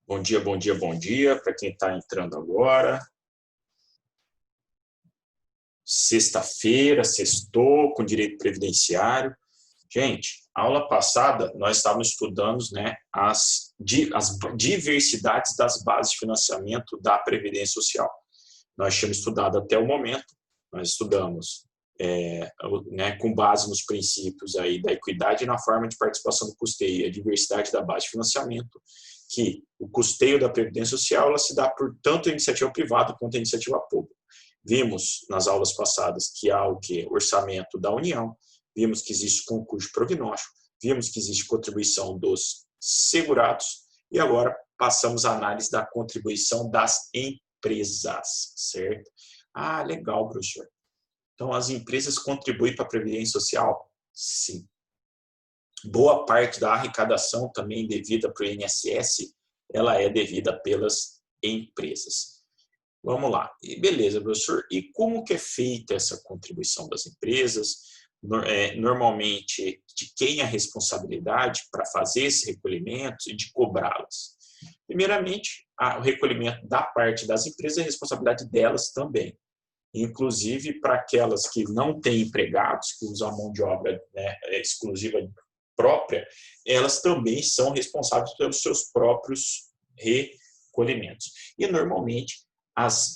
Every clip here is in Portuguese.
Bom dia, bom dia, bom dia para quem está entrando agora. Sexta-feira, sextou com direito previdenciário. Gente, aula passada nós estávamos estudando, né, as diversidades das bases de financiamento da Previdência Social. Nós tínhamos estudado até o momento, nós estudamos né, com base nos princípios aí da equidade na forma de participação do custeio e a diversidade da base de financiamento, que o custeio da Previdência Social ela se dá por tanto a iniciativa privada quanto a iniciativa pública. Vimos nas aulas passadas que há o quê? Orçamento da União, vimos que existe concurso de prognóstico, vimos que existe contribuição dos segurados e agora passamos à análise da contribuição das empresas, certo? Ah, legal, professor. Então, as empresas contribuem para a Previdência Social? Sim. Boa parte da arrecadação também devida para o INSS, ela é devida pelas empresas. Vamos lá. E beleza, professor. E como que é feita essa contribuição das empresas? Normalmente, de quem é a responsabilidade para fazer esses recolhimentos e de cobrá-las? Primeiramente, o recolhimento da parte das empresas é responsabilidade delas também. Inclusive para aquelas que não têm empregados, que usam a mão de obra, né, exclusiva própria, elas também são responsáveis pelos seus próprios recolhimentos. E, normalmente,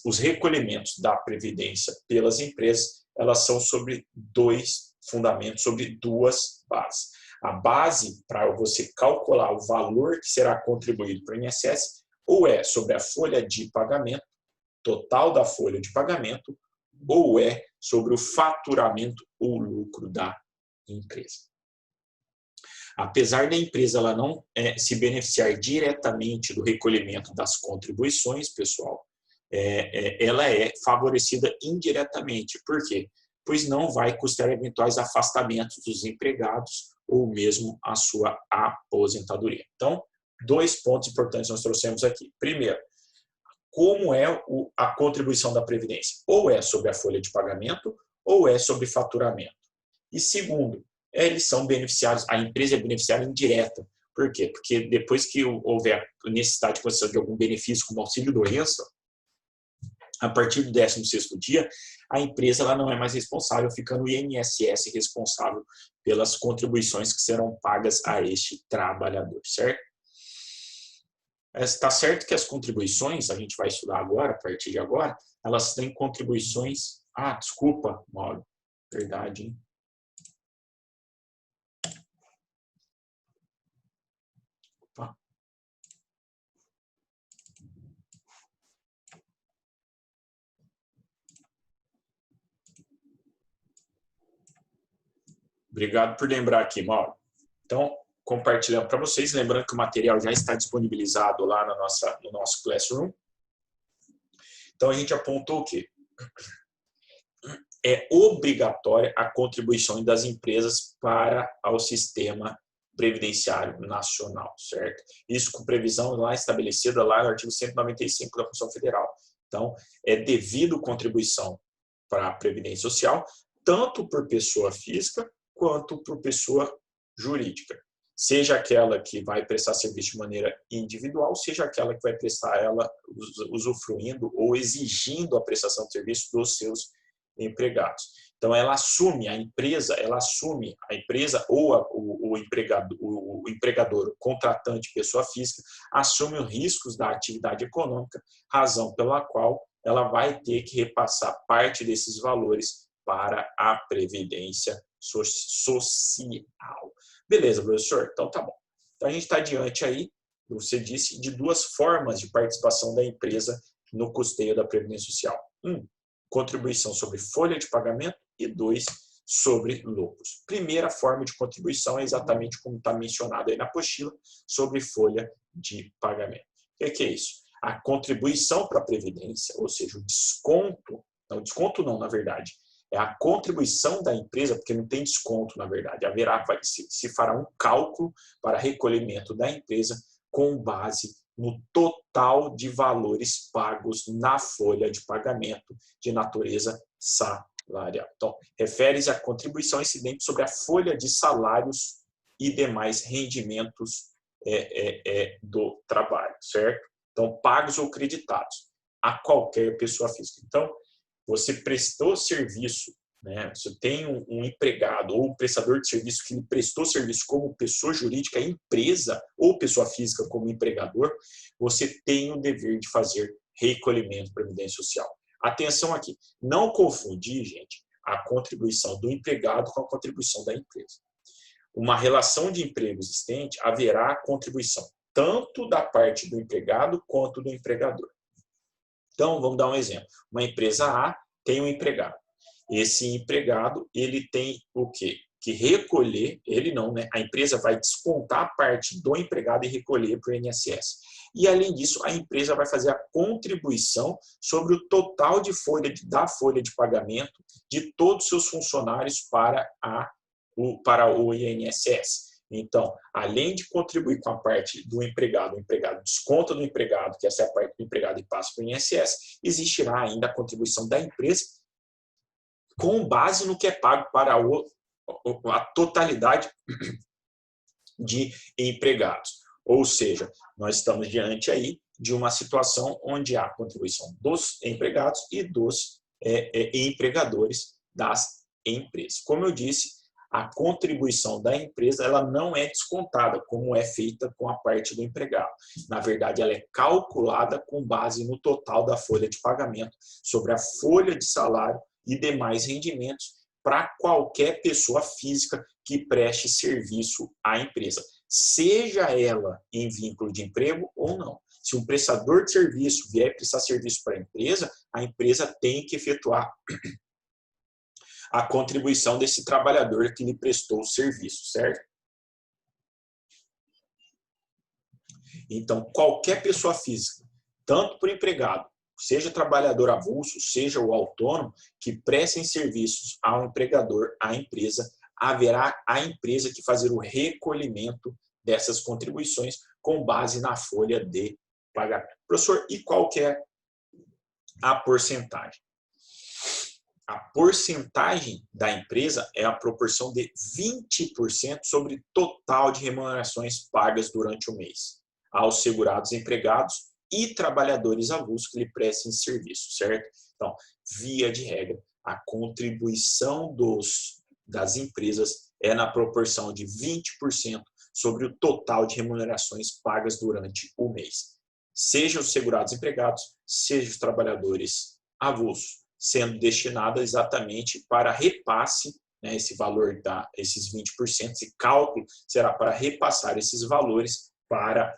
os recolhimentos da Previdência pelas empresas, elas são sobre dois fundamentos, sobre duas bases. A base para você calcular o valor que será contribuído para o INSS, ou é sobre a folha de pagamento, total da folha de pagamento, ou é sobre o faturamento ou lucro da empresa. Apesar da empresa ela não se beneficiar diretamente do recolhimento das contribuições, pessoal, ela é favorecida indiretamente. Por quê? Pois não vai custar eventuais afastamentos dos empregados ou mesmo a sua aposentadoria. Então, dois pontos importantes nós trouxemos aqui. Primeiro, como é a contribuição da Previdência? Ou é sobre a folha de pagamento ou é sobre faturamento. E segundo, eles são beneficiários, a empresa é beneficiária indireta. Por quê? Porque depois que houver a necessidade de concessão de algum benefício como auxílio-doença, a partir do 16º dia, a empresa ela não é mais responsável, ficando o INSS responsável pelas contribuições que serão pagas a este trabalhador, certo? Está certo que as contribuições, a gente vai estudar agora, a partir de agora, elas têm contribuições... Ah, desculpa, Mauro. Verdade, hein? Opa. Obrigado por lembrar aqui, Mauro. Então, compartilhando para vocês, lembrando que o material já está disponibilizado lá no nosso Classroom. Então, a gente apontou o quê? É obrigatória a contribuição das empresas para o sistema previdenciário nacional, certo? Isso com previsão lá estabelecida lá no artigo 195 da Constituição Federal. Então, é devido contribuição para a Previdência Social, tanto por pessoa física quanto por pessoa jurídica. Seja aquela que vai prestar serviço de maneira individual, seja aquela que vai prestar ela usufruindo ou exigindo a prestação de serviço dos seus empregados. Então, ela assume, a empresa ou o empregador, o contratante, pessoa física, assume os riscos da atividade econômica, razão pela qual ela vai ter que repassar parte desses valores para a Previdência Social. Beleza, professor? Então, tá bom. Então, a gente está diante aí, você disse, de duas formas de participação da empresa no custeio da Previdência Social. Contribuição sobre folha de pagamento e 2, sobre lucros. Primeira forma de contribuição é exatamente como está mencionado aí na apostila, sobre folha de pagamento. O que é isso? A contribuição para a Previdência, ou seja, o desconto não, na verdade, é a contribuição da empresa, porque não tem desconto, na verdade, se fará um cálculo para recolhimento da empresa com base no total de valores pagos na folha de pagamento de natureza salarial. Então, refere-se à contribuição incidente sobre a folha de salários e demais rendimentos do trabalho, certo? Então, pagos ou creditados a qualquer pessoa física. Então, você prestou serviço, né? Você tem um empregado ou um prestador de serviço que prestou serviço como pessoa jurídica, empresa ou pessoa física como empregador, você tem o dever de fazer recolhimento de previdência social. Atenção aqui, não confundir, gente, a contribuição do empregado com a contribuição da empresa. Uma relação de emprego existente, haverá contribuição tanto da parte do empregado quanto do empregador. Então, vamos dar um exemplo. Uma empresa A tem um empregado. Esse empregado, ele tem o quê? Que recolher, ele não, né? A empresa vai descontar a parte do empregado e recolher para o INSS. E, além disso, a empresa vai fazer a contribuição sobre o total da folha de pagamento de todos os seus funcionários para o INSS. Então, além de contribuir com a parte do empregado, o empregado desconta do empregado, que essa é a parte do empregado e passa para o INSS, existirá ainda a contribuição da empresa com base no que é pago para a totalidade de empregados. Ou seja, nós estamos diante aí de uma situação onde há contribuição dos empregados e dos empregadores das empresas. Como eu disse, a contribuição da empresa ela não é descontada, como é feita com a parte do empregado. Na verdade, ela é calculada com base no total da folha de pagamento sobre a folha de salário e demais rendimentos para qualquer pessoa física que preste serviço à empresa, seja ela em vínculo de emprego ou não. Se um prestador de serviço vier prestar serviço para a empresa tem que efetuar a contribuição desse trabalhador que lhe prestou o serviço, certo? Então, qualquer pessoa física, tanto por empregado, seja trabalhador avulso, seja o autônomo, que prestem serviços ao empregador, à empresa, haverá a empresa que fazer o recolhimento dessas contribuições com base na folha de pagamento. Professor, e qual que é a porcentagem? A porcentagem da empresa é a proporção de 20% sobre o total de remunerações pagas durante o mês aos segurados empregados e trabalhadores avulsos que lhe prestem serviço, certo? Então, via de regra, a contribuição das empresas é na proporção de 20% sobre o total de remunerações pagas durante o mês. Seja os segurados empregados, seja os trabalhadores avulsos, sendo destinada exatamente para repasse, né, esse valor, esses 20%, esse cálculo será para repassar esses valores para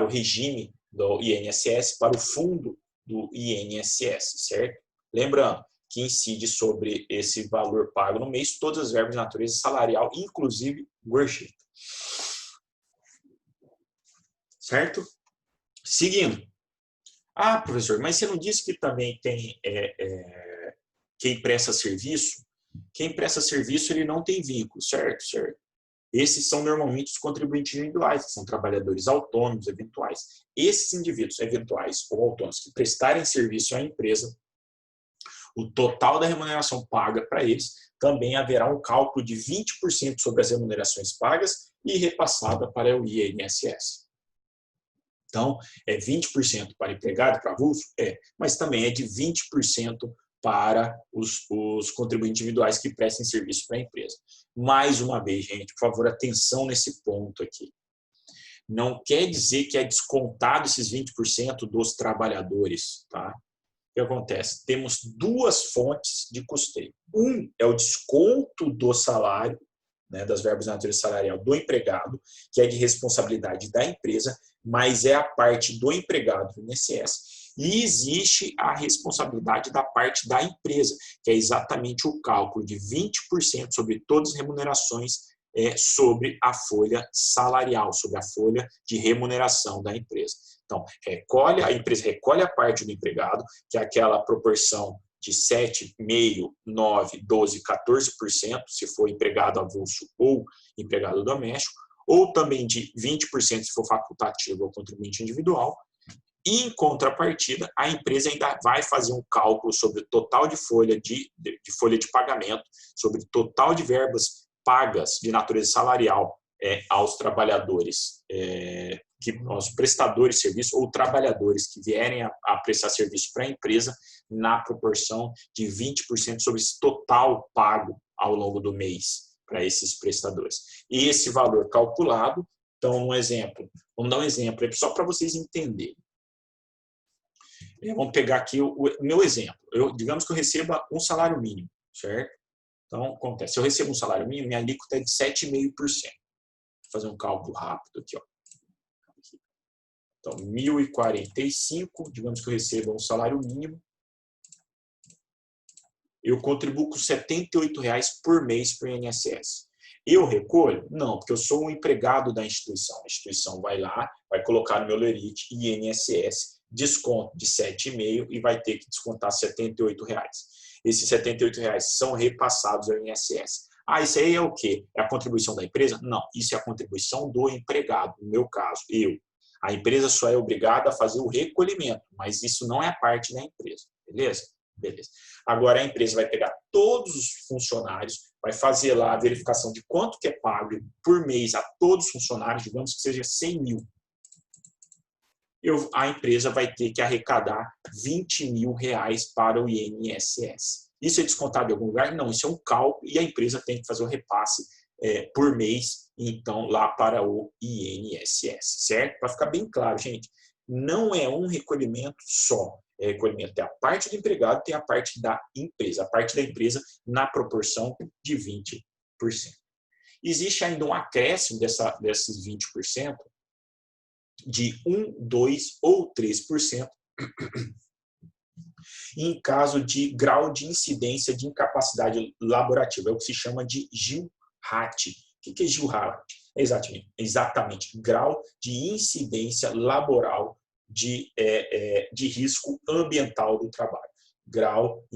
o regime do INSS, para o fundo do INSS, certo? Lembrando que incide sobre esse valor pago no mês todas as verbas de natureza salarial, inclusive gorjeta. Certo? Seguindo. Ah, professor, mas você não disse que também tem quem presta serviço? Quem presta serviço, ele não tem vínculo, certo? Certo. Esses são normalmente os contribuintes individuais, que são trabalhadores autônomos, eventuais. Esses indivíduos, eventuais ou autônomos, que prestarem serviço à empresa, o total da remuneração paga para eles, também haverá um cálculo de 20% sobre as remunerações pagas e repassada para o INSS. Então, é 20% para empregado, para avulso? Mas também é de 20% para os contribuintes individuais que prestem serviço para a empresa. Mais uma vez, gente, por favor, atenção nesse ponto aqui. Não quer dizer que é descontado esses 20% dos trabalhadores, tá? O que acontece? Temos duas fontes de custeio. Um é o desconto do salário, né, das verbas de natureza salarial do empregado, que é de responsabilidade da empresa, mas é a parte do empregado do INSS. E existe a responsabilidade da parte da empresa, que é exatamente o cálculo de 20% sobre todas as remunerações sobre a folha salarial, sobre a folha de remuneração da empresa. Então, a empresa recolhe a parte do empregado, que é aquela proporção de 7,5%, 9%, 12%, 14%, se for empregado avulso ou empregado doméstico, ou também de 20% se for facultativo ou contribuinte individual. E, em contrapartida, a empresa ainda vai fazer um cálculo sobre o total de folha de pagamento, sobre o total de verbas pagas de natureza salarial aos trabalhadores, aos prestadores de serviço ou trabalhadores que vierem a prestar serviço para a empresa na proporção de 20% sobre esse total pago ao longo do mês para esses prestadores. E esse valor calculado, então, um exemplo, vamos dar um exemplo só para vocês entenderem. Vamos pegar aqui o meu exemplo. Digamos que eu receba um salário mínimo, certo? Então, acontece. Se eu recebo um salário mínimo, minha alíquota é de 7,5%. Vou fazer um cálculo rápido aqui, ó. Então, 1.045, digamos que eu receba um salário mínimo. Eu contribuo com R$ 78,00 por mês para o INSS. Eu recolho? Não, porque eu sou um empregado da instituição. A instituição vai lá, vai colocar no meu lerite INSS, desconto de 7,5% e vai ter que descontar R$ 78,00. Esses R$ 78,00 são repassados ao INSS. Isso aí é o quê? É a contribuição da empresa? Não, isso é a contribuição do empregado, no meu caso, eu. A empresa só é obrigada a fazer o recolhimento, mas isso não é a parte da empresa, beleza? Beleza. Agora a empresa vai pegar todos os funcionários, vai fazer lá a verificação de quanto que é pago por mês a todos os funcionários, digamos que seja 100 mil. A empresa vai ter que arrecadar R$ 20.000 para o INSS. Isso é descontado em algum lugar? Não, isso é um cálculo e a empresa tem que fazer o repasse por mês, então, lá para o INSS, certo? Para ficar bem claro, gente, não é um recolhimento só. Recolhimento tem a parte do empregado, tem a parte da empresa. A parte da empresa na proporção de 20%. Existe ainda um acréscimo desses 20%, de 1%, 2% ou 3%, em caso de grau de incidência de incapacidade laborativa. É o que se chama de GILRAT. O que é GILRAT? Exatamente, grau de incidência laboral de risco ambiental do trabalho. Grau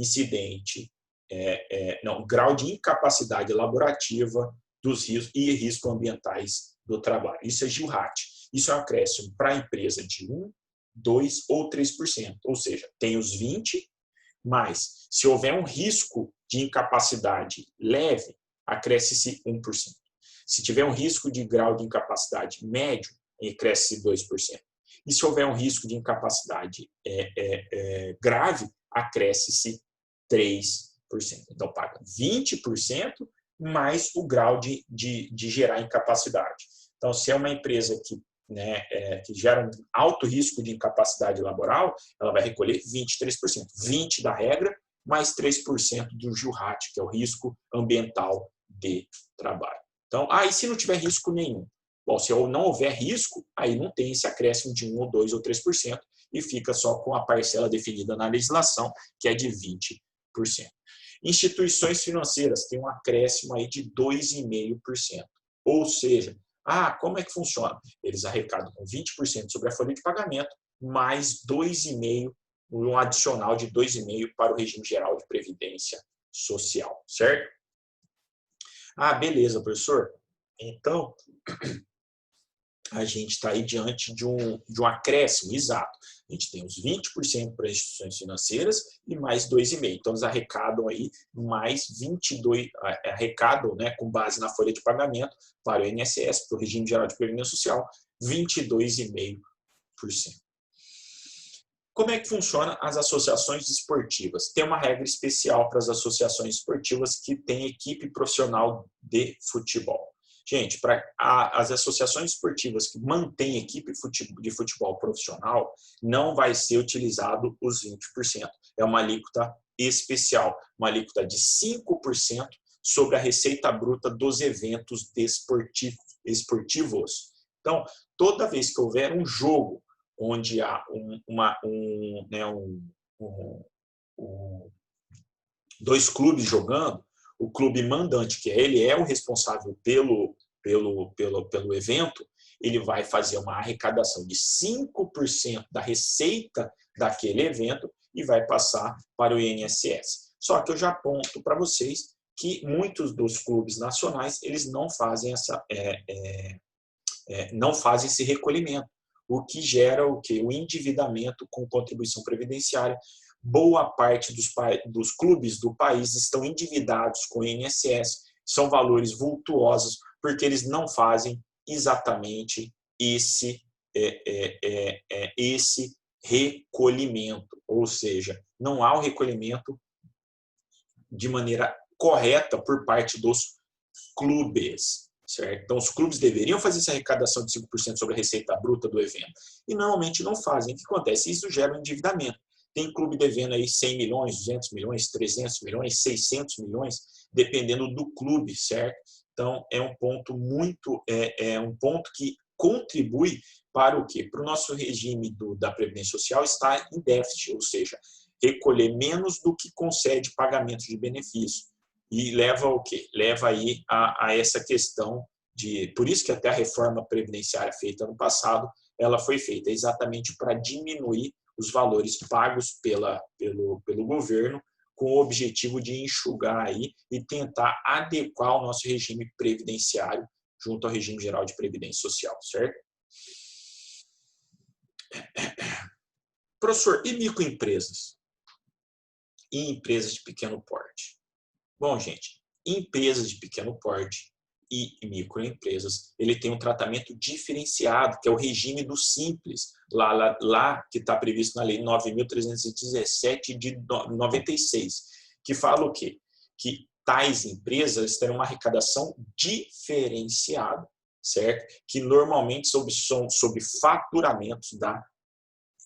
de incapacidade laborativa dos riscos e riscos ambientais do trabalho. Isso é GILRAT. Isso é um acréscimo para a empresa de 1%, 2% ou 3%. Ou seja, tem os 20%, mas se houver um risco de incapacidade leve, acresce-se 1%. Se tiver um risco de grau de incapacidade médio, acresce-se 2%. E se houver um risco de incapacidade grave, acresce-se 3%. Então, paga 20% mais o grau de gerar incapacidade. Então, se é uma empresa que gera um alto risco de incapacidade laboral, ela vai recolher 23%. 20% da regra, mais 3% do GILRAT, que é o risco ambiental de trabalho. Então, e se não tiver risco nenhum? Bom, se não houver risco, aí não tem esse acréscimo de 1%, 2% ou 3% e fica só com a parcela definida na legislação, que é de 20%. Instituições financeiras têm um acréscimo aí de 2,5%. Ou seja, como é que funciona? Eles arrecadam com 20% sobre a folha de pagamento, mais 2,5%, um adicional de 2,5% para o regime geral de previdência social, certo? Beleza, professor. Então, a gente está aí diante de um acréscimo, exato. A gente tem os 20% para as instituições financeiras e mais 2,5%. Então, eles arrecadam aí mais 22%, com base na folha de pagamento para o INSS, para o Regime Geral de Previdência Social, 22,5%. Como é que funciona as associações esportivas? Tem uma regra especial para as associações esportivas que têm equipe profissional de futebol. Gente, para as associações esportivas que mantêm equipe de futebol profissional, não vai ser utilizado os 20%. É uma alíquota especial, uma alíquota de 5% sobre a receita bruta dos eventos esportivos. Então, toda vez que houver um jogo onde há dois clubes jogando, o clube mandante, que ele é o responsável pelo evento, ele vai fazer uma arrecadação de 5% da receita daquele evento e vai passar para o INSS. Só que eu já aponto para vocês que muitos dos clubes nacionais eles não fazem não fazem esse recolhimento, o que gera o endividamento com contribuição previdenciária. Boa parte dos clubes do país estão endividados com o INSS, são valores vultuosos, Porque eles não fazem exatamente esse recolhimento, ou seja, não há o recolhimento de maneira correta por parte dos clubes, certo? Então, os clubes deveriam fazer essa arrecadação de 5% sobre a receita bruta do evento e normalmente não fazem. O que acontece? Isso gera um endividamento. Tem clube devendo aí 100 milhões, 200 milhões, 300 milhões, 600 milhões, dependendo do clube, certo? Então, é um ponto um ponto que contribui para o quê? Para o nosso regime da Previdência Social estar em déficit, ou seja, recolher menos do que concede pagamento de benefício. E leva ao quê? Leva aí a essa questão de... Por isso que até a reforma previdenciária feita no passado, ela foi feita exatamente para diminuir os valores pagos pelo governo, com o objetivo de enxugar aí e tentar adequar o nosso regime previdenciário junto ao regime geral de previdência social, certo? Professor, e microempresas? E empresas de pequeno porte? Bom, gente, empresas de pequeno porte e microempresas, ele tem um tratamento diferenciado, que é o regime do Simples, lá que está previsto na Lei 9.317 de 96, que fala o quê? Que tais empresas terão uma arrecadação diferenciada, certo? Que normalmente são sobre faturamentos da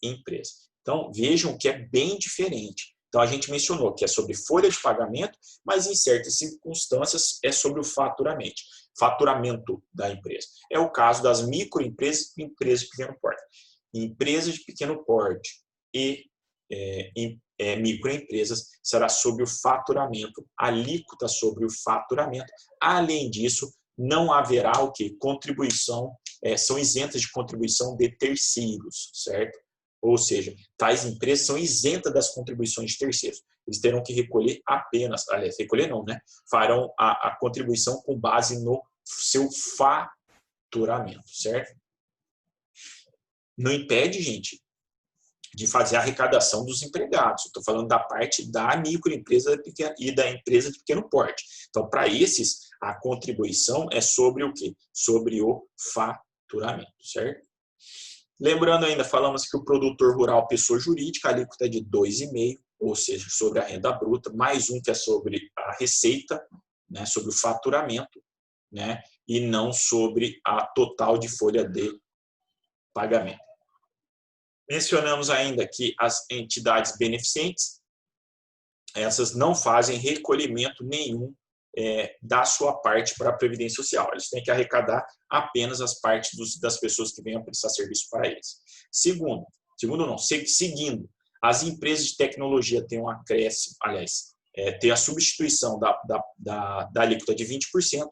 empresa. Então, vejam que é bem diferente. Então, a gente mencionou que é sobre folha de pagamento, mas em certas circunstâncias é sobre o faturamento da empresa. É o caso das microempresas e empresas de pequeno porte. Empresas de pequeno porte e microempresas será sobre o faturamento, alíquota sobre o faturamento. Além disso, não haverá o quê? Contribuição, são isentas de contribuição de terceiros, certo? Ou seja, tais empresas são isentas das contribuições de terceiros. Eles terão que recolher apenas, aliás, recolher não, né? Farão a contribuição com base no seu faturamento, certo? Não impede, gente, de fazer a arrecadação dos empregados. Estou falando da parte da microempresa e da empresa de pequeno porte. Então, para esses, a contribuição é sobre o quê? Sobre o faturamento, certo? Lembrando ainda, falamos que o produtor rural, pessoa jurídica, a alíquota é de 2,5%, ou seja, sobre a renda bruta, mais um que é sobre a receita, né, sobre o faturamento, né, e não sobre a total de folha de pagamento. Mencionamos ainda que as entidades beneficentes, essas não fazem recolhimento nenhum da sua parte para a Previdência Social. Eles têm que arrecadar apenas as partes das pessoas que venham prestar serviço para eles. Seguindo, as empresas de tecnologia têm um acréscimo, aliás, tem a substituição da alíquota de 20%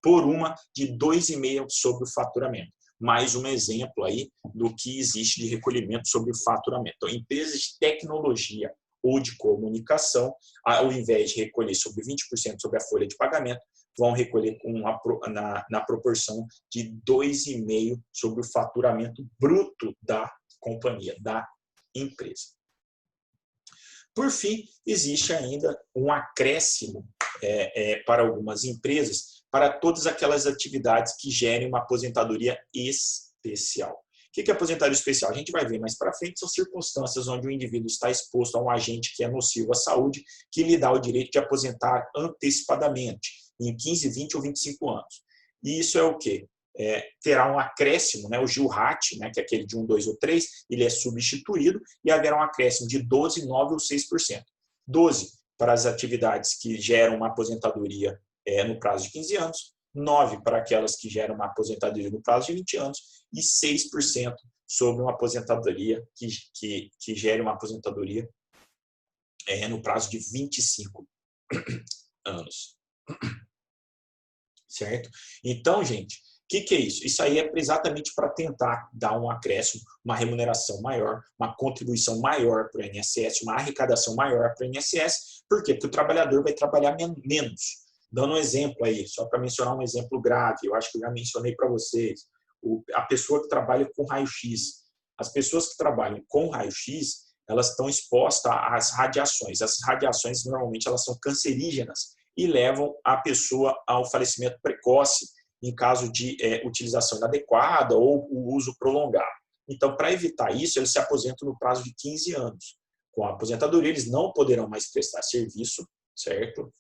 por uma de 2,5% sobre o faturamento. Mais um exemplo aí do que existe de recolhimento sobre o faturamento. Então, empresas de tecnologia ou de comunicação, ao invés de recolher sobre 20% sobre a folha de pagamento, vão recolher na proporção de 2,5% sobre o faturamento bruto da companhia, da empresa. Por fim, existe ainda um acréscimo para algumas empresas, para todas aquelas atividades que gerem uma aposentadoria especial. O que é aposentadoria especial? A gente vai ver mais para frente, são circunstâncias onde o indivíduo está exposto a um agente que é nocivo à saúde, que lhe dá o direito de aposentar antecipadamente, em 15, 20 ou 25 anos. E isso é o quê? Terá um acréscimo, né, o GILRAT, né, que é aquele de 1, 2 ou 3, ele é substituído e haverá um acréscimo de 12, 9 ou 6%. 12 para as atividades que geram uma aposentadoria no prazo de 15 anos, 9 para aquelas que geram uma aposentadoria no prazo de 20 anos e 6% sobre uma aposentadoria que gere uma aposentadoria no prazo de 25 anos. Certo? Então, gente, o que é isso? Isso aí é exatamente para tentar dar um acréscimo, uma remuneração maior, uma contribuição maior para o INSS, uma arrecadação maior para o INSS. Por quê? Porque o trabalhador vai trabalhar menos. Dando um exemplo aí, só para mencionar um exemplo grave, eu acho que eu já mencionei para vocês, a pessoa que trabalha com raio-x. As pessoas que trabalham com raio-x, elas estão expostas às radiações. Essas radiações, normalmente, elas são cancerígenas e levam a pessoa ao falecimento precoce em caso de utilização inadequada ou o uso prolongado. Então, para evitar isso, eles se aposentam no prazo de 15 anos. Com a aposentadoria, eles não poderão mais prestar serviço, certo?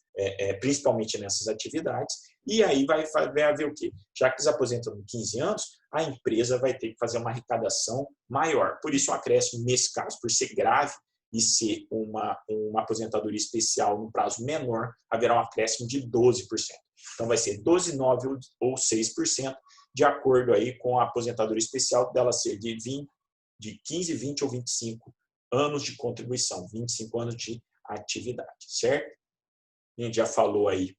Principalmente nessas atividades. E aí vai haver o quê? Já que eles aposentam com 15 anos, a empresa vai ter que fazer uma arrecadação maior. Por isso, o acréscimo, nesse caso, por ser grave e ser uma aposentadoria especial no prazo menor, haverá um acréscimo de 12%. Então, vai ser 12, 9 ou 6%, de acordo aí com a aposentadoria especial dela ser de 15, 20 ou 25 anos de contribuição, 25 anos de atividade, certo? A gente já falou aí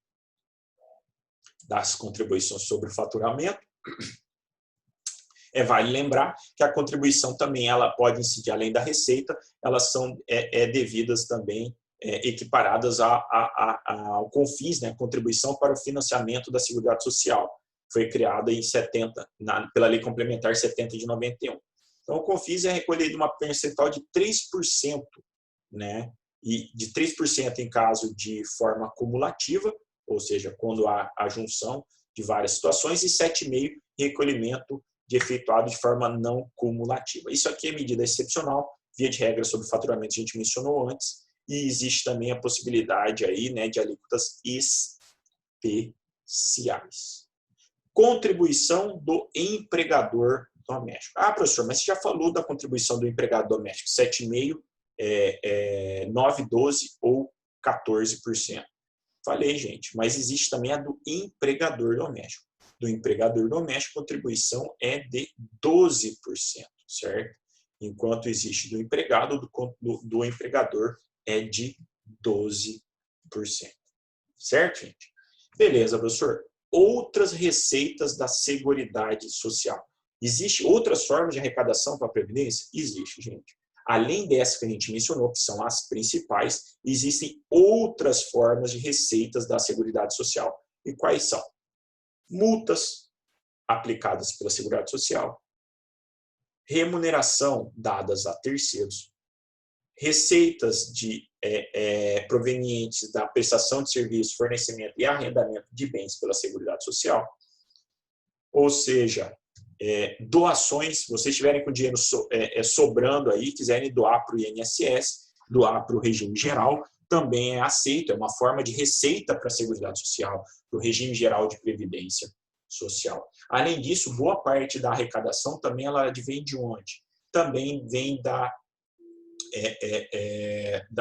das contribuições sobre o faturamento. Vale lembrar que a contribuição também ela pode incidir, além da receita, elas são devidas também, equiparadas ao CONFINS, né, Contribuição para o Financiamento da Seguridade Social. Foi criada em 70, pela Lei Complementar 70 de 91. Então, o CONFINS é recolhido uma percentual de 3%, né, e de 3% em caso de forma cumulativa, ou seja, quando há a junção de várias situações, e 7,5% recolhimento efetuado de forma não cumulativa. Isso aqui é medida excepcional, via de regra sobre faturamento, a gente mencionou antes, e existe também a possibilidade aí, né, de alíquotas especiais. Contribuição do empregador doméstico. Professor, mas você já falou da contribuição do empregado doméstico, 7,5%, 9%, 12% ou 14%. Falei, gente, mas existe também a do empregador doméstico. Do empregador doméstico, a contribuição é de 12%, certo? Enquanto existe do empregado, do empregador é de 12%. Certo, gente? Beleza, professor. Outras receitas da Seguridade Social. Existem outras formas de arrecadação para a Previdência? Existe, gente. Além dessa que a gente mencionou, que são as principais, existem outras formas de receitas da Seguridade Social. E quais são? Multas aplicadas pela Seguridade Social, remuneração dadas a terceiros, receitas provenientes da prestação de serviço, fornecimento e arrendamento de bens pela Seguridade Social, ou seja, doações, se vocês estiverem com dinheiro sobrando aí, quiserem doar para o INSS, doar para o regime geral, também é aceito, é uma forma de receita para a Seguridade Social, para o regime geral de previdência social. Além disso, boa parte da arrecadação também ela vem de onde? Também vem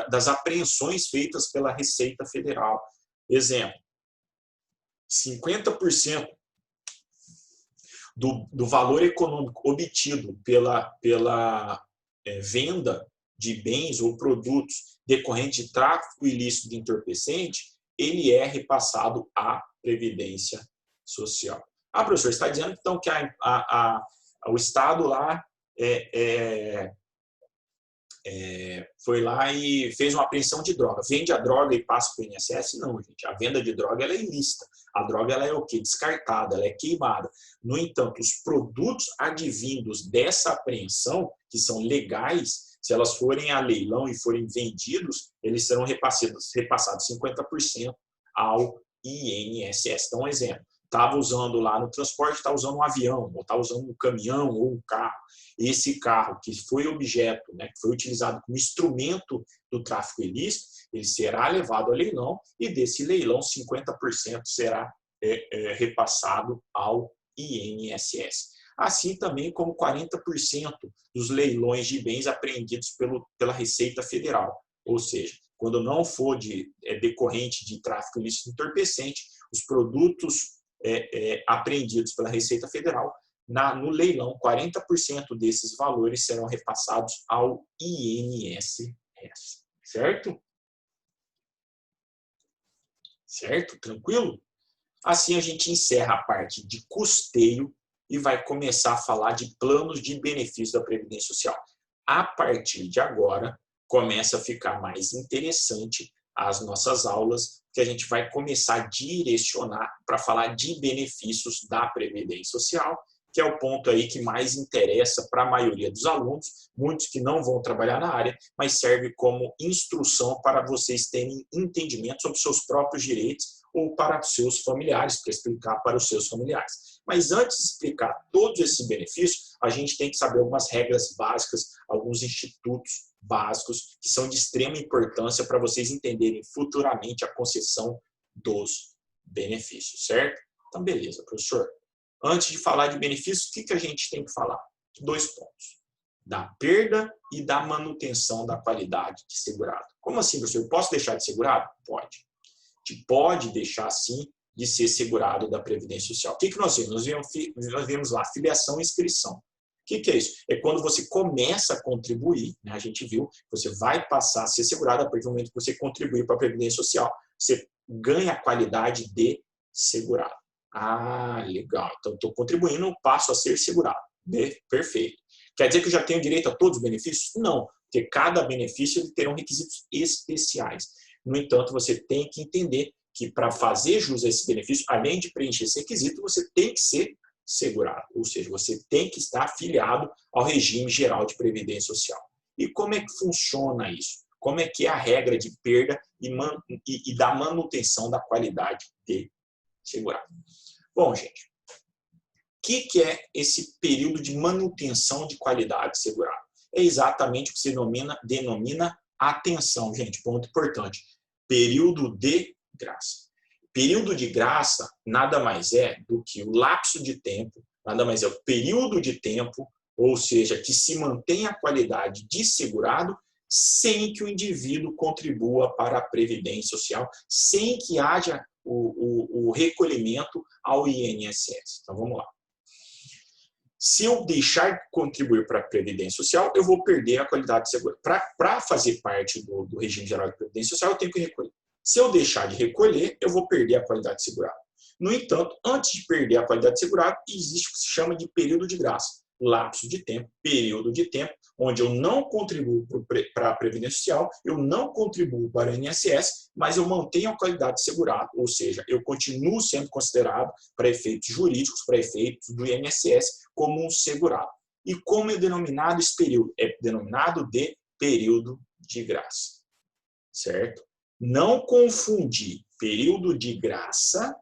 das apreensões feitas pela Receita Federal. Exemplo, 50% do valor econômico obtido pela venda de bens ou produtos decorrente de tráfico ilícito de entorpecente, ele é repassado à Previdência Social. Professor, está dizendo então que o Estado lá foi lá e fez uma apreensão de droga. Vende a droga e passa para o INSS? Não, gente. A venda de droga ela é ilícita. A droga ela é o quê? Descartada, ela é queimada. No entanto, os produtos advindos dessa apreensão, que são legais, se elas forem a leilão e forem vendidos, eles serão repassados 50% ao INSS. Então, um exemplo. Estava usando lá no transporte, está usando um avião, ou está usando um caminhão ou um carro. Esse carro que foi objeto, né, que foi utilizado como instrumento do tráfico ilícito, ele será levado a leilão e desse leilão 50% será repassado ao INSS. Assim também como 40% dos leilões de bens apreendidos pela Receita Federal. Ou seja, quando não for decorrente de tráfico ilícito entorpecente, os produtos apreendidos pela Receita Federal, no leilão, 40% desses valores serão repassados ao INSS. Certo? Certo? Tranquilo? Assim a gente encerra a parte de custeio e vai começar a falar de planos de benefício da Previdência Social. A partir de agora, começa a ficar mais interessante as nossas aulas, que a gente vai começar a direcionar para falar de benefícios da Previdência Social que é o ponto aí que mais interessa para a maioria dos alunos, muitos que não vão trabalhar na área, mas serve como instrução para vocês terem entendimento sobre seus próprios direitos ou para seus familiares, para explicar para os seus familiares. Mas antes de explicar todos esses benefícios, a gente tem que saber algumas regras básicas, alguns institutos básicos que são de extrema importância para vocês entenderem futuramente a concessão dos benefícios, certo? Então, beleza, professor. Antes de falar de benefícios, o que a gente tem que falar? 2 pontos. Da perda e da manutenção da qualidade de segurado. Como assim, professor? Posso deixar de segurado? Pode. A gente pode deixar, sim, de ser segurado da Previdência Social. O que nós vimos? Nós vimos lá filiação e inscrição. O que é isso? É quando você começa a contribuir, né? A gente viu, você vai passar a ser segurado a partir do momento que você contribuir para a Previdência Social. Você ganha a qualidade de segurado. Ah, legal. Então, estou contribuindo, passo a ser segurado. Perfeito. Quer dizer que eu já tenho direito a todos os benefícios? Não, porque cada benefício terá requisitos especiais. No entanto, você tem que entender que para fazer jus a esse benefício, além de preencher esse requisito, você tem que ser segurado. Ou seja, você tem que estar afiliado ao regime geral de previdência social. E como é que funciona isso? Como é que é a regra de perda e da manutenção da qualidade de segurado? Bom, gente, o que é esse período de manutenção de qualidade de segurado? É exatamente o que se denomina atenção, gente, ponto importante. Período de graça. Período de graça nada mais é do que o lapso de tempo, nada mais é o período de tempo, ou seja, que se mantém a qualidade de segurado sem que o indivíduo contribua para a Previdência Social, sem que haja o recolhimento ao INSS. Então, vamos lá. Se eu deixar de contribuir para a Previdência Social, eu vou perder a qualidade de seguro. Para fazer parte do regime geral de Previdência Social, eu tenho que recolher. Se eu deixar de recolher, eu vou perder a qualidade de segurado. No entanto, antes de perder a qualidade de segurado, existe o que se chama de período de graça. Lapso de tempo, período de tempo, onde eu não contribuo para a Previdência Social, eu não contribuo para o INSS, mas eu mantenho a qualidade de segurado, ou seja, eu continuo sendo considerado, para efeitos jurídicos, para efeitos do INSS, como um segurado. E como é denominado esse período? É denominado de período de graça, certo? Não confundir período de graça,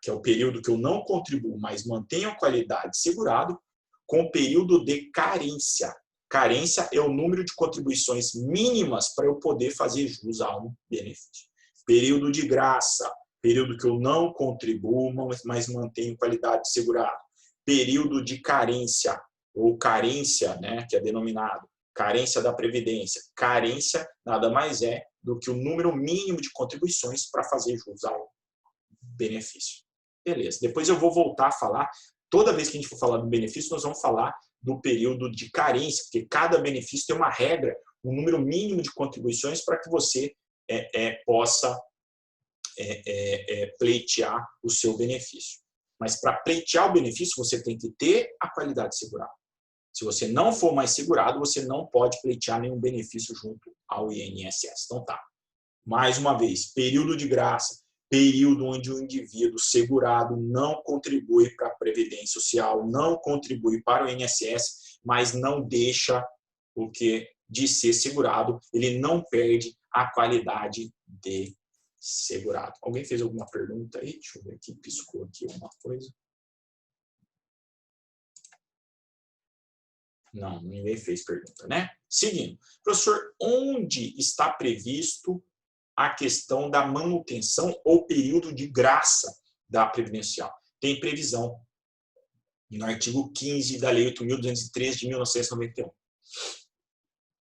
que é o período que eu não contribuo, mas mantenho a qualidade de segurado, com período de carência. Carência é o número de contribuições mínimas para eu poder fazer jus a um benefício. Período de graça, período que eu não contribuo, mas mantenho qualidade de segurado. Período de carência, ou carência, né, que é denominado, carência da Previdência. Carência nada mais é do que o número mínimo de contribuições para fazer jus ao benefício. Beleza, depois eu vou voltar a falar. Toda vez que a gente for falar do benefício, nós vamos falar do período de carência, porque cada benefício tem uma regra, um número mínimo de contribuições para que você possa pleitear o seu benefício. Mas para pleitear o benefício, você tem que ter a qualidade segurada. Se você não for mais segurado, você não pode pleitear nenhum benefício junto ao INSS. Então tá. Mais uma vez, período de graça. Período onde o indivíduo segurado não contribui para a Previdência Social, não contribui para o INSS, mas não deixa o que de ser segurado, ele não perde a qualidade de segurado. Alguém fez alguma pergunta aí? Deixa eu ver aqui, piscou aqui alguma coisa. Não, ninguém fez pergunta, né? Seguindo. Professor, onde está previsto a questão da manutenção ou período de graça da Previdência Social? Tem previsão no artigo 15 da Lei 8.203 de 1991.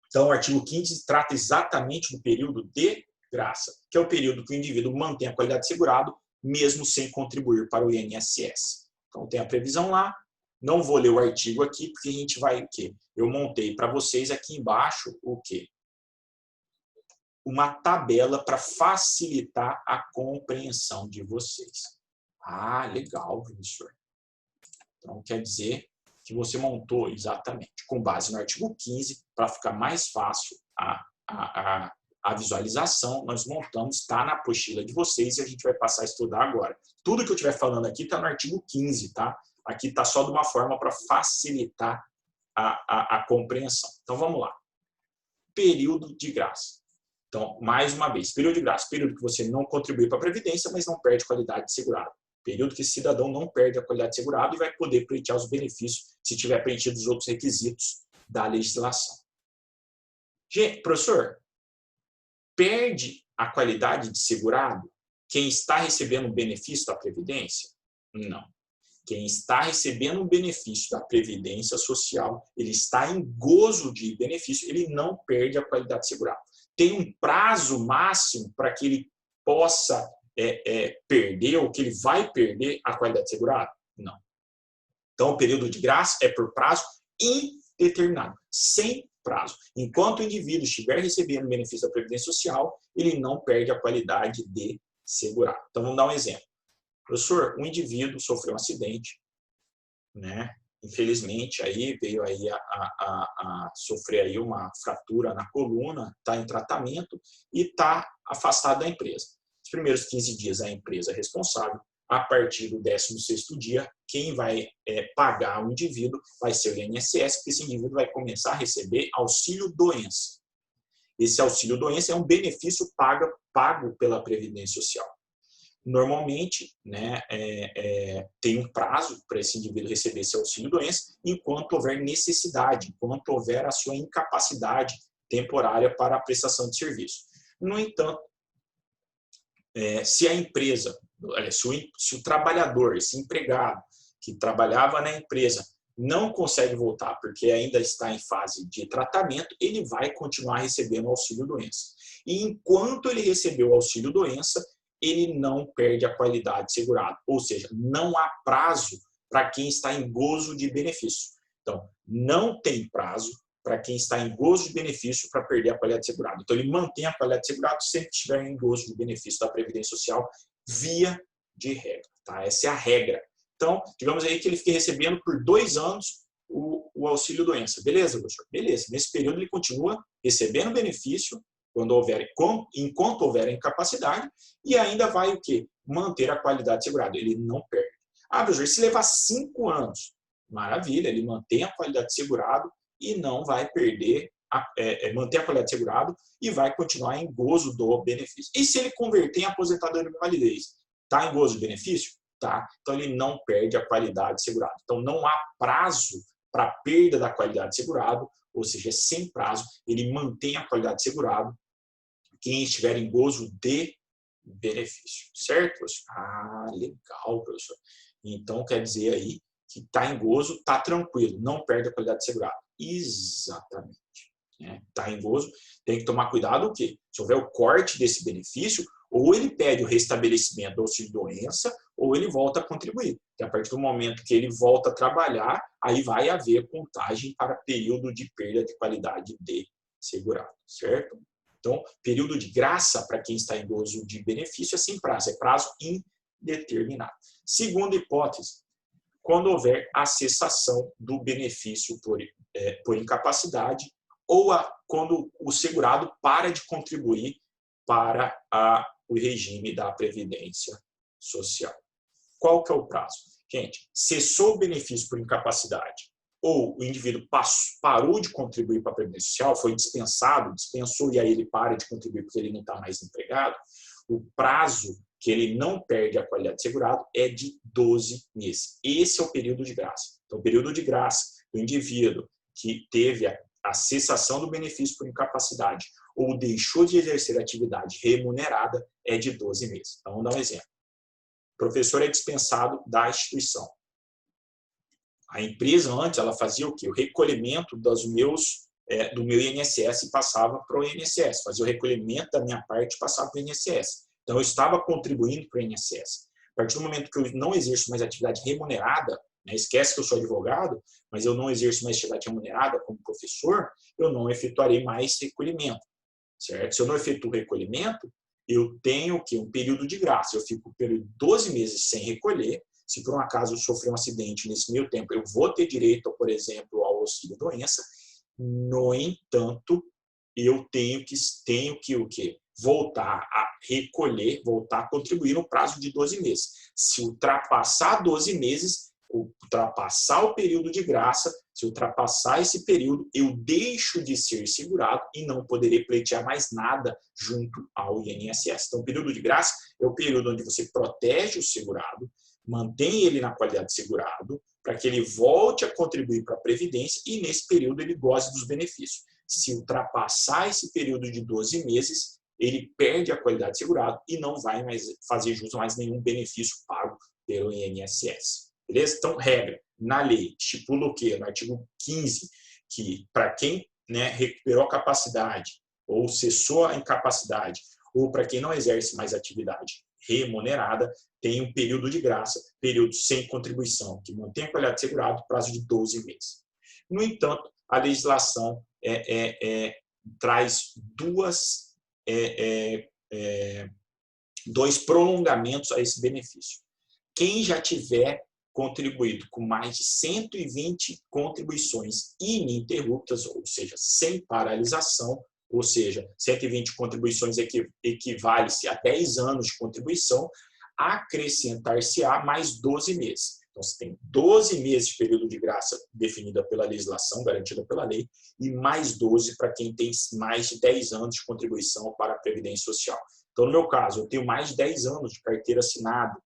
Então, o artigo 15 trata exatamente do período de graça, que é o período que o indivíduo mantém a qualidade de segurado, mesmo sem contribuir para o INSS. Então, tem a previsão lá. Não vou ler o artigo aqui, porque a gente vai o quê? Eu montei para vocês aqui embaixo o quê? Uma tabela para facilitar a compreensão de vocês. Ah, legal, professor. Então, quer dizer que você montou exatamente com base no artigo 15, para ficar mais fácil a visualização, nós montamos, está na apostila de vocês e a gente vai passar a estudar agora. Tudo que eu estiver falando aqui está no artigo 15, tá? Aqui está só de uma forma para facilitar a compreensão. Então, vamos lá. Período de graça. Então, mais uma vez, período de graça, período que você não contribui para a Previdência, mas não perde qualidade de segurado. Período que o cidadão não perde a qualidade de segurado e vai poder pleitear os benefícios se tiver preenchido os outros requisitos da legislação. Gente, professor, perde a qualidade de segurado quem está recebendo o benefício da Previdência? Não. Quem está recebendo o benefício da Previdência Social, ele está em gozo de benefício, ele não perde a qualidade de segurado. Tem um prazo máximo para que ele possa perder ou que ele vai perder a qualidade de segurado? Não. Então, o período de graça é por prazo indeterminado, sem prazo. Enquanto o indivíduo estiver recebendo o benefício da Previdência Social, ele não perde a qualidade de segurado. Então, vamos dar um exemplo. Professor, um indivíduo sofreu um acidente, né? Infelizmente, aí veio aí a sofrer aí uma fratura na coluna, está em tratamento e está afastado da empresa. Os primeiros 15 dias a empresa é responsável. A partir do 16º dia, quem vai pagar o indivíduo vai ser o INSS, porque esse indivíduo vai começar a receber auxílio-doença. Esse auxílio-doença é um benefício pago pela Previdência Social. Normalmente, né, tem um prazo para esse indivíduo receber esse auxílio-doença enquanto houver necessidade, enquanto houver a sua incapacidade temporária para a prestação de serviço. No entanto, se a empresa, se o trabalhador, esse empregado que trabalhava na empresa não consegue voltar porque ainda está em fase de tratamento, ele vai continuar recebendo o auxílio-doença. E enquanto ele recebeu o auxílio-doença, ele não perde a qualidade de segurado, ou seja, não há prazo para quem está em gozo de benefício. Então, não tem prazo para quem está em gozo de benefício para perder a qualidade de segurado. Então, ele mantém a qualidade de segurado sempre que estiver em gozo de benefício da Previdência Social, via de regra. Tá? Essa é a regra. Então, digamos aí que ele fique recebendo por 2 anos o auxílio-doença. Beleza, professor? Beleza. Nesse período, ele continua recebendo benefício enquanto houver incapacidade, e ainda vai o quê? Manter a qualidade de segurado. Ele não perde. Ah, professor, se levar 5 anos, maravilha, ele mantém a qualidade de segurado e não vai perder, manter a qualidade de segurado e vai continuar em gozo do benefício. E se ele converter em aposentadoria de invalidez, está em gozo do benefício? Tá. Então ele não perde a qualidade de segurado. Então não há prazo para perda da qualidade de segurado, ou seja, sem prazo, ele mantém a qualidade de segurado quem estiver em gozo de benefício, certo? Ah, legal, professor. Então, quer dizer aí que está em gozo, está tranquilo, não perde a qualidade de segurado. Exatamente. Está em gozo, tem que tomar cuidado o quê? Se houver o corte desse benefício, ou ele pede o restabelecimento do auxílio-doença, ou ele volta a contribuir. Porque a partir do momento que ele volta a trabalhar, aí vai haver contagem para período de perda de qualidade de segurado, certo? Então, período de graça para quem está em gozo de benefício é sem prazo, é prazo indeterminado. Segunda hipótese, quando houver a cessação do benefício por incapacidade ou quando o segurado para de contribuir para o regime da Previdência Social. Qual que é o prazo? Gente, cessou o benefício por incapacidade ou o indivíduo parou de contribuir para a Previdência Social, foi dispensou e aí ele para de contribuir porque ele não está mais empregado, o prazo que ele não perde a qualidade de segurado é de 12 meses. Esse é o período de graça. Então, o período de graça do indivíduo que teve a cessação do benefício por incapacidade ou deixou de exercer atividade remunerada é de 12 meses. Então, vamos dar um exemplo. O professor é dispensado da instituição. A empresa, antes, ela fazia o quê? O recolhimento do meu INSS passava para o INSS. Fazia o recolhimento da minha parte e passava para o INSS. Então, eu estava contribuindo para o INSS. A partir do momento que eu não exerço mais atividade remunerada, esquece que eu sou advogado, mas eu não exerço mais atividade remunerada como professor, eu não efetuarei mais recolhimento. Certo? Se eu não efetuo recolhimento, eu tenho o quê? Um período de graça. Eu fico por 12 meses sem recolher. Se por um acaso eu sofrer um acidente nesse meio tempo, eu vou ter direito, por exemplo, ao auxílio-doença. No entanto, eu tenho que o quê? Voltar a recolher, voltar a contribuir no prazo de 12 meses. Se ultrapassar 12 meses, ultrapassar o período de graça, se ultrapassar esse período, eu deixo de ser segurado e não poderei pleitear mais nada junto ao INSS. Então, o período de graça é o período onde você protege o segurado, mantém ele na qualidade de segurado, para que ele volte a contribuir para a Previdência e, nesse período, ele goze dos benefícios. Se ultrapassar esse período de 12 meses, ele perde a qualidade de segurado e não vai mais fazer jus a mais nenhum benefício pago pelo INSS. Beleza? Então, regra, na lei, estipula o quê? No artigo 15, que para quem, né, recuperou a capacidade ou cessou a incapacidade, ou para quem não exerce mais atividade remunerada, tem um período de graça, período sem contribuição, que mantém a qualidade de segurado, prazo de 12 meses. No entanto, a legislação traz dois prolongamentos a esse benefício. Quem já tiver contribuído com mais de 120 contribuições ininterruptas, ou seja, sem paralisação, ou seja, 120 contribuições equivale-se a 10 anos de contribuição, acrescentar-se-á mais 12 meses. Então, você tem 12 meses de período de graça definida pela legislação, garantida pela lei, e mais 12 para quem tem mais de 10 anos de contribuição para a Previdência Social. Então, no meu caso, eu tenho mais de 10 anos de carteira assinada,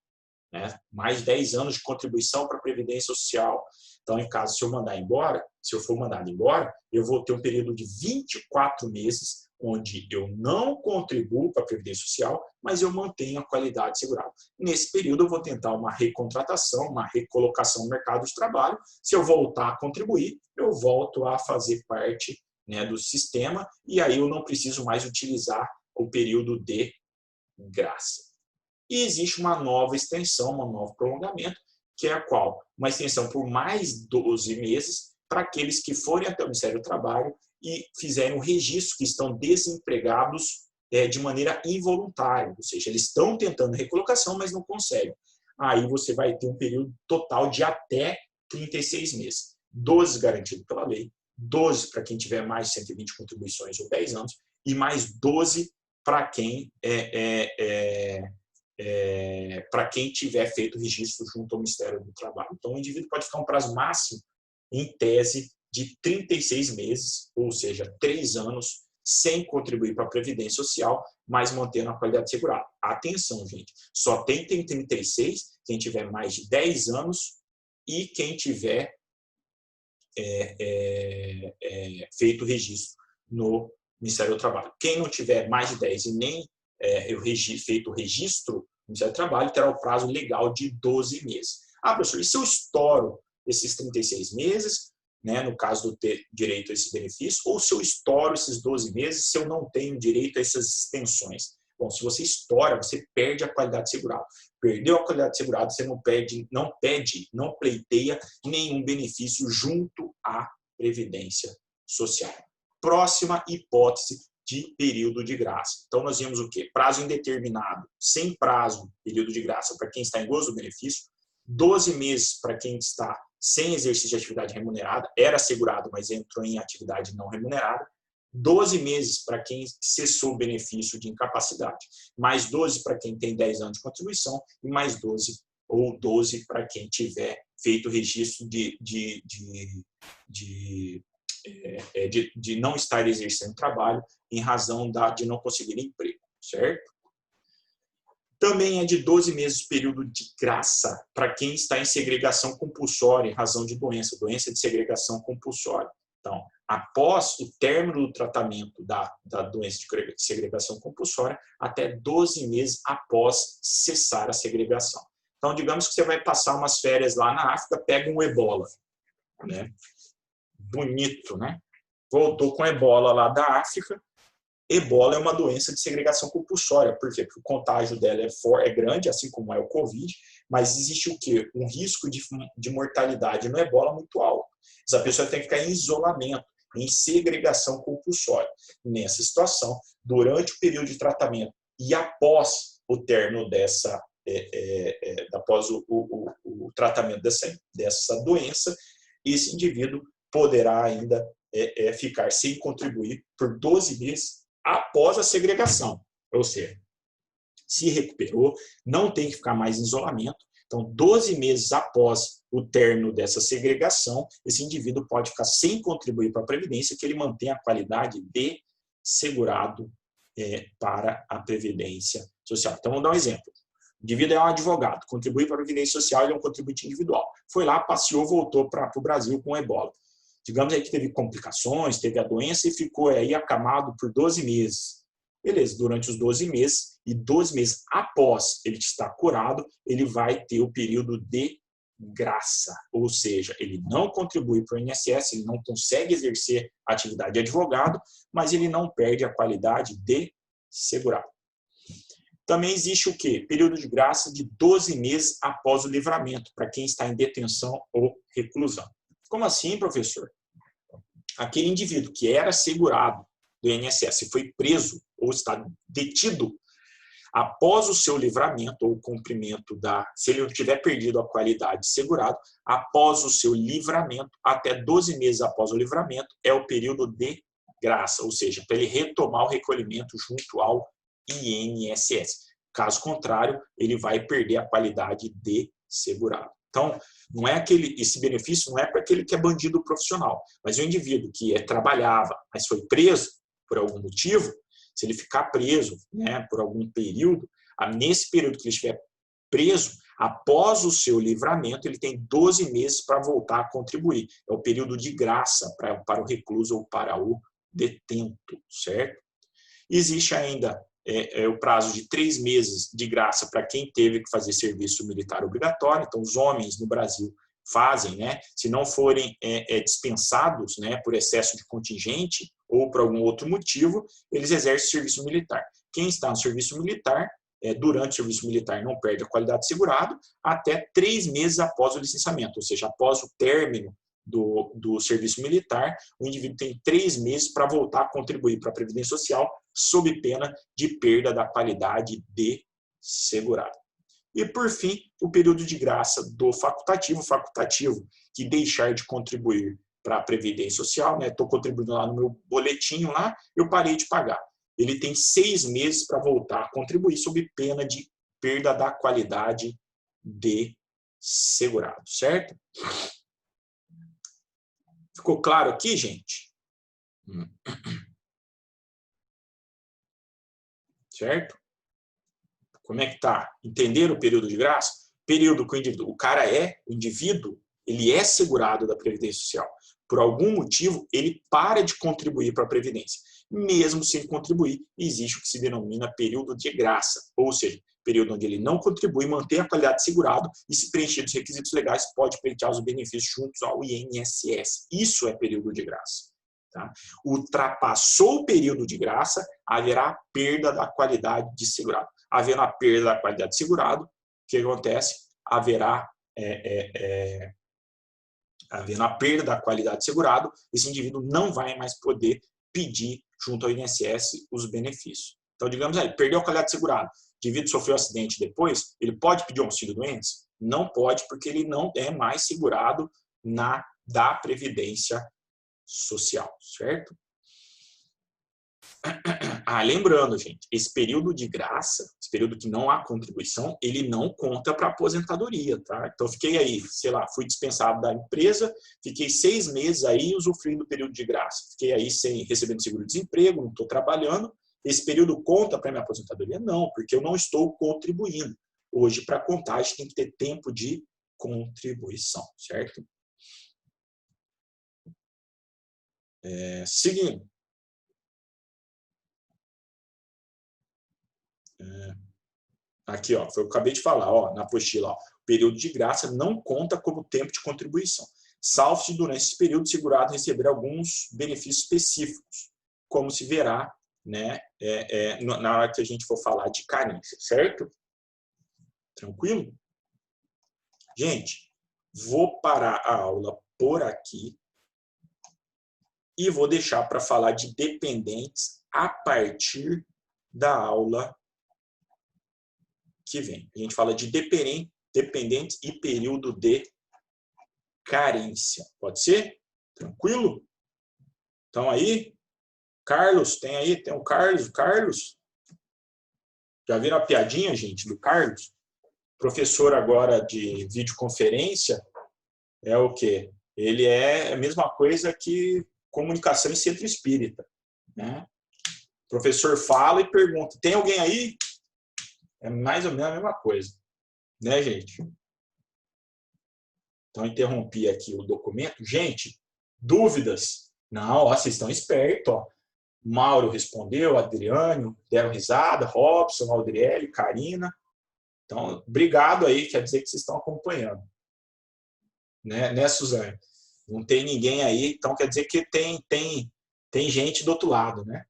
né? Mais de 10 anos de contribuição para a Previdência Social. Então, em caso, se eu for mandado embora, eu vou ter um período de 24 meses onde eu não contribuo para a Previdência Social, mas eu mantenho a qualidade segurada. Nesse período, eu vou tentar uma recontratação, uma recolocação no mercado de trabalho. Se eu voltar a contribuir, eu volto a fazer parte, né, do sistema e aí eu não preciso mais utilizar o período de graça. E existe uma nova extensão, um novo prolongamento, que é a qual? Uma extensão por mais 12 meses para aqueles que forem até o Ministério do Trabalho e fizerem um registro que estão desempregados de maneira involuntária, ou seja, eles estão tentando recolocação, mas não conseguem. Aí você vai ter um período total de até 36 meses. 12 garantido pela lei, 12 para quem tiver mais de 120 contribuições ou 10 anos, e mais 12 para quem para quem tiver feito registro junto ao Ministério do Trabalho. Então, o indivíduo pode ficar um prazo máximo, em tese, de 36 meses, ou seja, 3 anos, sem contribuir para a Previdência Social, mas mantendo a qualidade segurada. Atenção, gente, só tem 36 quem tiver mais de 10 anos e quem tiver feito registro no Ministério do Trabalho. Quem não tiver mais de 10 e nem feito o registro no Ministério do Trabalho, terá o prazo legal de 12 meses. Ah, professor, e se eu estouro esses 36 meses, né, no caso de ter direito a esse benefício, ou se eu estouro esses 12 meses, se eu não tenho direito a essas extensões? Bom, se você estoura, você perde a qualidade segurada. Perdeu a qualidade segurada, você não pleiteia nenhum benefício junto à Previdência Social. Próxima hipótese de período de graça. Então, nós vimos o quê? Prazo indeterminado, sem prazo, período de graça para quem está em gozo do benefício, 12 meses para quem está sem exercício de atividade remunerada, era segurado, mas entrou em atividade não remunerada, 12 meses para quem cessou o benefício de incapacidade, mais 12 para quem tem 10 anos de contribuição e mais 12 ou 12 para quem tiver feito registro de não estar exercendo trabalho em razão de não conseguir emprego, certo? Também é de 12 meses período de graça para quem está em segregação compulsória em razão de doença de segregação compulsória. Então, após o término do tratamento da doença de segregação compulsória, até 12 meses após cessar a segregação. Então, digamos que você vai passar umas férias lá na África, pega um ebola, né? Bonito, né? Voltou com ebola lá da África. Ebola é uma doença de segregação compulsória. Por quê? Porque o contágio dela é grande, assim como é o Covid, mas existe o quê? Um risco de mortalidade no ebola muito alto. Essa pessoa tem que ficar em isolamento, em segregação compulsória. Nessa situação, durante o período de tratamento e após o término após o tratamento dessa doença, esse indivíduo poderá ainda ficar sem contribuir por 12 meses após a segregação. Ou seja, se recuperou, não tem que ficar mais em isolamento. Então, 12 meses após o término dessa segregação, esse indivíduo pode ficar sem contribuir para a Previdência, que ele mantém a qualidade de segurado para a Previdência Social. Então, vamos dar um exemplo. O indivíduo é um advogado, contribui para a Previdência Social, ele é um contribuinte individual. Foi lá, passeou, voltou para o Brasil com ebola. Digamos aí que teve complicações, teve a doença e ficou aí acamado por 12 meses. Beleza, durante os 12 meses e 12 meses após ele estar curado, ele vai ter o período de graça, ou seja, ele não contribui para o INSS, ele não consegue exercer a atividade de advogado, mas ele não perde a qualidade de segurado. Também existe o quê? Período de graça de 12 meses após o livramento, para quem está em detenção ou reclusão. Como assim, professor? Aquele indivíduo que era segurado do INSS e foi preso ou está detido após o seu livramento ou cumprimento se ele tiver perdido a qualidade de segurado, após o seu livramento, até 12 meses após o livramento, é o período de graça, ou seja, para ele retomar o recolhimento junto ao INSS. Caso contrário, ele vai perder a qualidade de segurado. Então, não é esse benefício não é para aquele que é bandido profissional, mas o indivíduo que trabalhava, mas foi preso por algum motivo, se ele ficar preso, né, por algum período, nesse período que ele estiver preso, após o seu livramento, ele tem 12 meses para voltar a contribuir. É o período de graça para o recluso ou para o detento, certo? Existe ainda o prazo de 3 meses de graça para quem teve que fazer serviço militar obrigatório. Então, os homens no Brasil fazem, né? Se não forem dispensados, né, por excesso de contingente ou por algum outro motivo, eles exercem serviço militar. Quem está no serviço militar, durante o serviço militar, não perde a qualidade de segurado até 3 meses após o licenciamento, ou seja, após o término do serviço militar, o indivíduo tem 3 meses para voltar a contribuir para a Previdência Social, sob pena de perda da qualidade de segurado. E, por fim, o período de graça do facultativo que deixar de contribuir para a Previdência Social, né? Estou contribuindo lá no meu boletinho lá, eu parei de pagar. Ele tem 6 meses para voltar a contribuir sob pena de perda da qualidade de segurado, certo? Ficou claro aqui, gente? Certo? Como é que tá? Entenderam o período de graça? Período que o indivíduo, ele é segurado da Previdência Social. Por algum motivo, ele para de contribuir para a Previdência. Mesmo sem contribuir, existe o que se denomina período de graça, ou seja, período onde ele não contribui, mantém a qualidade de segurado e, se preenchidos os requisitos legais, pode pleitear os benefícios juntos ao INSS. Isso é período de graça. Tá? Ultrapassou o período de graça, haverá perda da qualidade de segurado. Havendo a perda da qualidade de segurado, o que acontece? Havendo a perda da qualidade de segurado, esse indivíduo não vai mais poder pedir junto ao INSS os benefícios. Então, digamos aí, perdeu a qualidade de segurado, o indivíduo sofreu um acidente depois, ele pode pedir um auxílio-doença? Não pode, porque ele não é mais segurado da Previdência Social, certo? Lembrando, gente, esse período de graça, esse período que não há contribuição, ele não conta para aposentadoria, tá? Então, fiquei aí, sei lá, fui dispensado da empresa, fiquei 6 meses aí usufruindo do período de graça. Fiquei aí recebendo seguro-desemprego, não estou trabalhando. Esse período conta para minha aposentadoria? Não, porque eu não estou contribuindo. Hoje, para contar, a gente tem que ter tempo de contribuição, certo? Seguindo. Aqui, ó, foi o que eu acabei de falar, ó, na apostila, ó, o período de graça não conta como tempo de contribuição, salvo se durante esse período o segurado receber alguns benefícios específicos, como se verá, né, na hora que a gente for falar de carência, certo? Tranquilo? Gente, vou parar a aula por aqui e vou deixar para falar de dependentes a partir da aula que vem. A gente fala de dependentes e período de carência. Pode ser? Tranquilo? Então aí, Carlos, tem o Carlos. Já viram a piadinha, gente, do Carlos? Professor agora de videoconferência é o quê? Ele é a mesma coisa que comunicação em centro espírita, né? O professor fala e pergunta, tem alguém aí? É mais ou menos a mesma coisa, né, gente? Então, interrompi aqui o documento. Gente, dúvidas? Não, ó, vocês estão espertos, ó. Mauro respondeu, Adriano, deram risada, Robson, Aldriele, Karina. Então, obrigado aí, quer dizer que vocês estão acompanhando. Né, Suzane? Não tem ninguém aí, então quer dizer que tem gente do outro lado, né?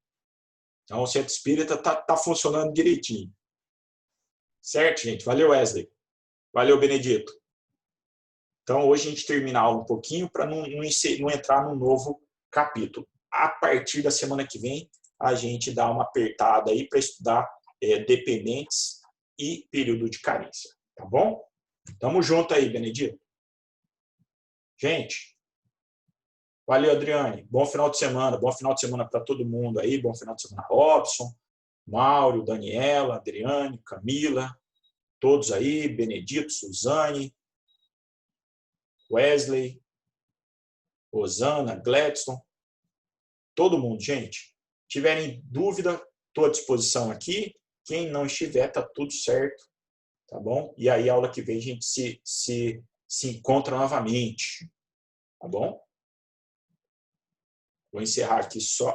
Então, o centro espírita tá funcionando direitinho. Certo, gente? Valeu, Wesley. Valeu, Benedito. Então, hoje a gente termina a aula um pouquinho para não entrar num novo capítulo. A partir da semana que vem, a gente dá uma apertada aí para estudar dependentes e período de carência. Tá bom? Tamo junto aí, Benedito. Gente, valeu, Adriane. Bom final de semana. Bom final de semana para todo mundo aí. Bom final de semana, Robson, Mauro, Daniela, Adriane, Camila, todos aí, Benedito, Suzane, Wesley, Rosana, Gladstone, todo mundo, gente. Tiverem dúvida, estou à disposição aqui. Quem não estiver, tá tudo certo, tá bom? E aí, a aula que vem, a gente se encontra novamente, tá bom? Vou encerrar aqui só